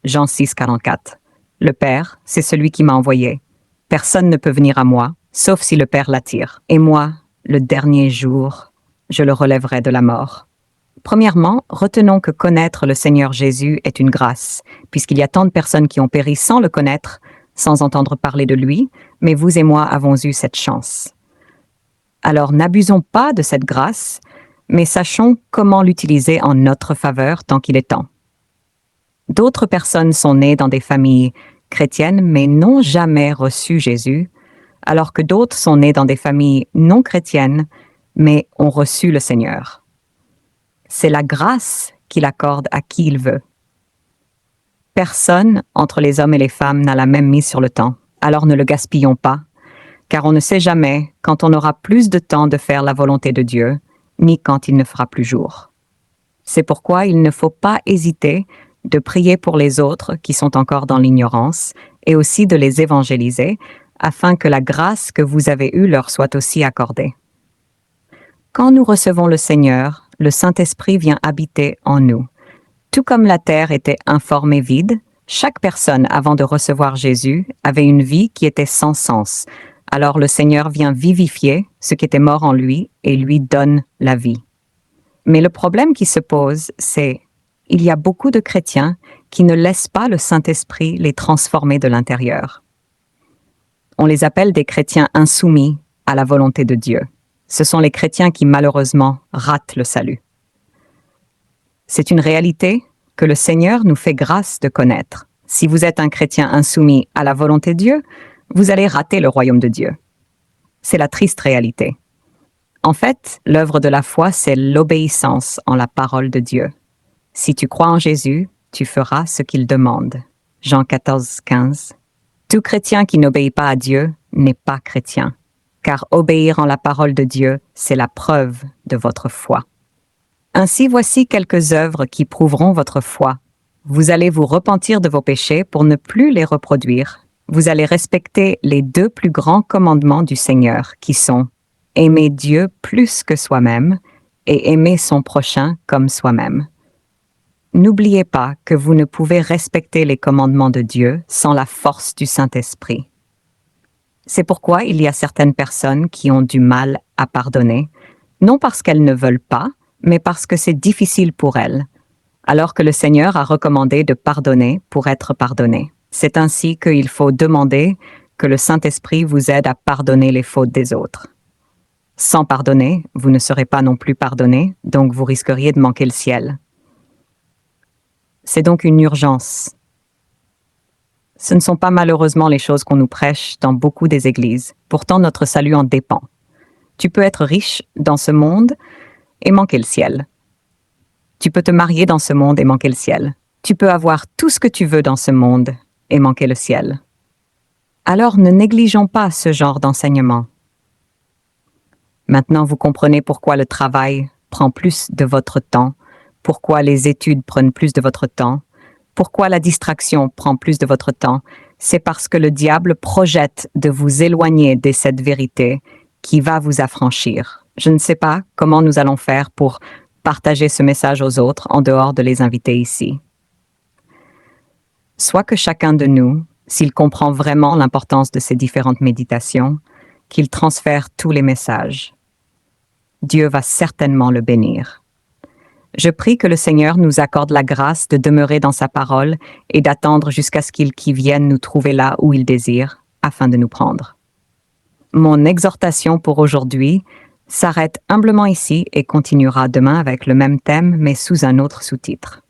Jean 6, 44. Le Père, c'est celui qui m'a envoyé. Personne ne peut venir à moi, sauf si le Père l'attire. Et moi, le dernier jour, je le relèverai de la mort. Premièrement, retenons que connaître le Seigneur Jésus est une grâce, puisqu'il y a tant de personnes qui ont péri sans le connaître, sans entendre parler de lui, mais vous et moi avons eu cette chance. Alors n'abusons pas de cette grâce, mais sachons comment l'utiliser en notre faveur tant qu'il est temps. D'autres personnes sont nées dans des familles chrétiennes, mais n'ont jamais reçu Jésus, alors que d'autres sont nées dans des familles non chrétiennes, mais ont reçu le Seigneur. C'est la grâce qu'il accorde à qui il veut. Personne entre les hommes et les femmes n'a la même mise sur le temps, alors ne le gaspillons pas, car on ne sait jamais quand on aura plus de temps de faire la volonté de Dieu, ni quand il ne fera plus jour. C'est pourquoi il ne faut pas hésiter de prier pour les autres qui sont encore dans l'ignorance et aussi de les évangéliser, afin que la grâce que vous avez eue leur soit aussi accordée. Quand nous recevons le Seigneur, le Saint-Esprit vient habiter en nous. Tout comme la terre était informe et vide, chaque personne avant de recevoir Jésus avait une vie qui était sans sens. Alors le Seigneur vient vivifier ce qui était mort en lui et lui donne la vie. Mais le problème qui se pose, c'est il y a beaucoup de chrétiens qui ne laissent pas le Saint-Esprit les transformer de l'intérieur. On les appelle des chrétiens insoumis à la volonté de Dieu. Ce sont les chrétiens qui malheureusement ratent le salut. C'est une réalité que le Seigneur nous fait grâce de connaître. Si vous êtes un chrétien insoumis à la volonté de Dieu, vous allez rater le royaume de Dieu. C'est la triste réalité. En fait, l'œuvre de la foi, c'est l'obéissance en la parole de Dieu. Si tu crois en Jésus, tu feras ce qu'il demande. Jean 14, 15. Tout chrétien qui n'obéit pas à Dieu n'est pas chrétien, car obéir en la parole de Dieu, c'est la preuve de votre foi. Ainsi, voici quelques œuvres qui prouveront votre foi. Vous allez vous repentir de vos péchés pour ne plus les reproduire. Vous allez respecter les 2 plus grands commandements du Seigneur, qui sont aimer Dieu plus que soi-même et aimer son prochain comme soi-même. N'oubliez pas que vous ne pouvez respecter les commandements de Dieu sans la force du Saint-Esprit. C'est pourquoi il y a certaines personnes qui ont du mal à pardonner, non parce qu'elles ne veulent pas, mais parce que c'est difficile pour elles, alors que le Seigneur a recommandé de pardonner pour être pardonné. C'est ainsi qu'il faut demander que le Saint-Esprit vous aide à pardonner les fautes des autres. Sans pardonner, vous ne serez pas non plus pardonné, donc vous risqueriez de manquer le ciel. C'est donc une urgence. Ce ne sont pas malheureusement les choses qu'on nous prêche dans beaucoup des églises. Pourtant, notre salut en dépend. Tu peux être riche dans ce monde et manquer le ciel. Tu peux te marier dans ce monde et manquer le ciel. Tu peux avoir tout ce que tu veux dans ce monde et manquer le ciel. Alors ne négligeons pas ce genre d'enseignement. Maintenant, vous comprenez pourquoi le travail prend plus de votre temps, pourquoi les études prennent plus de votre temps, pourquoi la distraction prend plus de votre temps. C'est parce que le diable projette de vous éloigner de cette vérité qui va vous affranchir. Je ne sais pas comment nous allons faire pour partager ce message aux autres en dehors de les inviter ici. Soit que chacun de nous, s'il comprend vraiment l'importance de ces différentes méditations, qu'il transfère tous les messages. Dieu va certainement le bénir. Je prie que le Seigneur nous accorde la grâce de demeurer dans sa parole et d'attendre jusqu'à ce qu'il vienne nous trouver là où il désire, afin de nous prendre. Mon exhortation pour aujourd'hui s'arrête humblement ici et continuera demain avec le même thème mais sous un autre sous-titre.